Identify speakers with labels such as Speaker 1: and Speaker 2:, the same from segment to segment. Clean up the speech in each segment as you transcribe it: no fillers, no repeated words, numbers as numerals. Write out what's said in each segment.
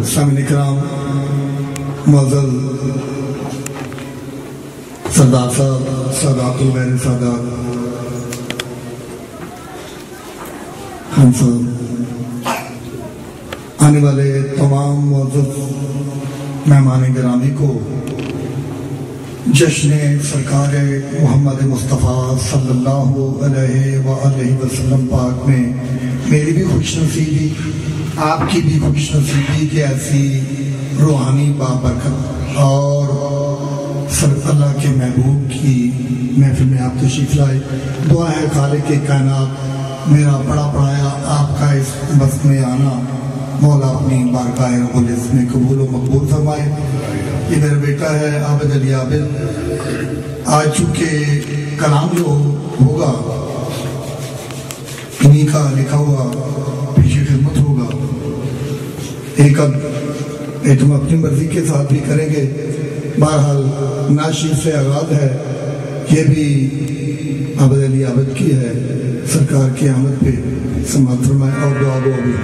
Speaker 1: सामिन-ए-किराम, मुअज़्ज़ज़ सरदार साहब, सादातुल गैर सादात, हम सब आने वाले तमाम मुअज़्ज़ज़ मेहमान गिरामी को जश्न सरकार मोहम्मद मुस्तफ़ा सल्लल्लाहु अलैहि वसल्लम पाक में मेरी भी खुशनसीबी, आपकी भी खुशनसीबी कि ऐसी रूहानी बाबरकत और अल्लाह के महबूब की महफिल में आप तशरीफ़ लाए। दुआ है खालिक के कायनात मेरा पढ़ा पढ़ाया आपका इस बस में आना मौला अपनी बारगाह रब्बुल इज़्ज़त में कबूल व मकबूल फरमाए। ये मेरा बेटा है आबिद अली आबिद। आज चूँकि कलाम जो होगा इन्हीं का लिखा हुआ पीछे खिदमत होगा, एक हम अपनी मर्जी के साथ भी करेंगे। बहरहाल नाशीद से आगाज है, ये भी आबिद अली आबिद की है। सरकार की आमद पे समात फरमाए और दुआ भी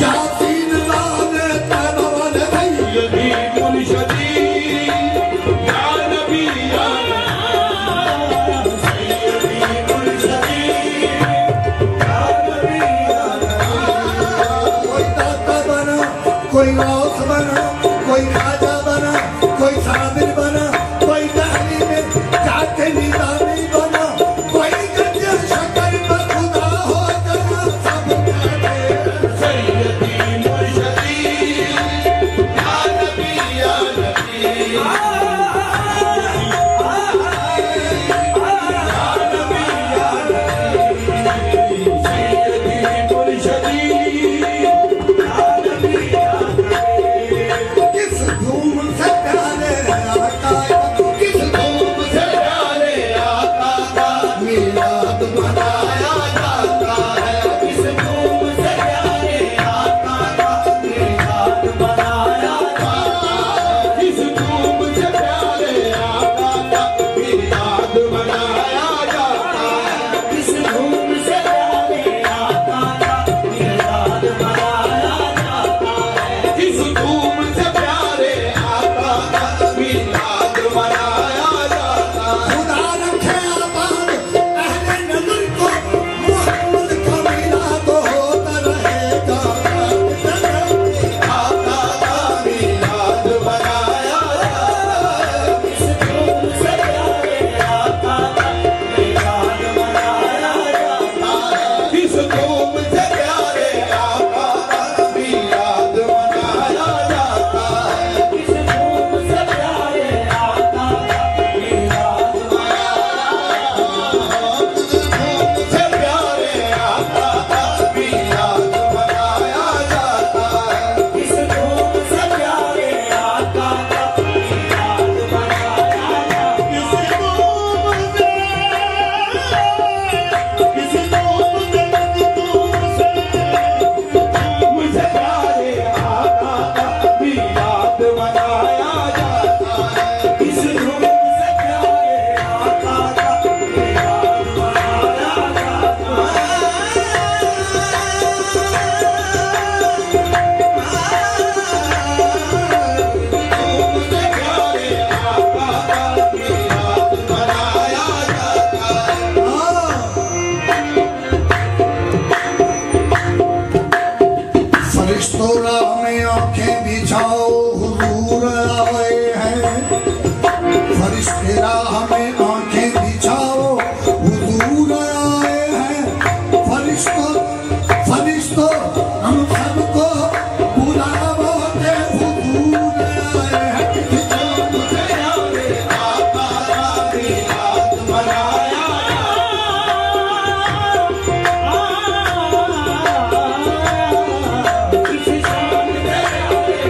Speaker 1: यासीन लाल तैबा वाले सैयदी मुर्शदी या नबी या सैयदी मुर्शदी या नबी या कोई दाता बना, कोई गौस बना, कोई राजा बना, कोई साबिर बना, कोई दहली में जाके निजामी बना, कोई गंजर शक्कर में खुदा हो जाना, सब कहते सैयदी मुर्शदी या नबी या नबी या नबी या नबी सैयदी मुर्शदी या नबी या नबी। किस धूम से प्यारे आका, किस धूम से प्यारे आका का मिलाद मनाया जाता है, किस धूम से प्यारे आका का मिलाद मनाया जाता है, किस धूम से प्यारे आका का मिलाद मनाया जाता है, किस धूम से प्यारे आका का मिलाद मनाया जाता है, किस धूम से प्यारे आका का मिलाद मनाया जाता है। खुदा रखे आबाद अहले नज़र को, मोहम्मद का मिलाद होता रहेगा, आका का मिलाद मनाया जाता है, किस धूम से प्यारे आका का मिलाद मनाया जाता है, किस धूम से प्यारे आका का मिलाद मनाया जाता है, किस धूम से प्यारे आका का मिलाद मनाया जाता है, किस धूम से प्यारे आका का मिलाद मनाया जाता है, किस धूम से मुझे प्यारे आका का मिलाद मनाया जाता है, किस धूम से प्यारे आका का मिलाद मनाया जाता है। धूम से प्यारे आका का मिलाद मनाया जाता है। फरिश्तों राह में आंखें बिछाओ, हुजूर आए हैं, फरिश्ते राह में आंखें बिछाओ, हुजूर आए हैं, फरिश्तों फरिश्तों हम सबको बुलावो के हुजूर आए हैं, किस धूम से प्यारे आका का मिलाद मनाया जाता है, किस धूम से प्यारे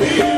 Speaker 2: Hey,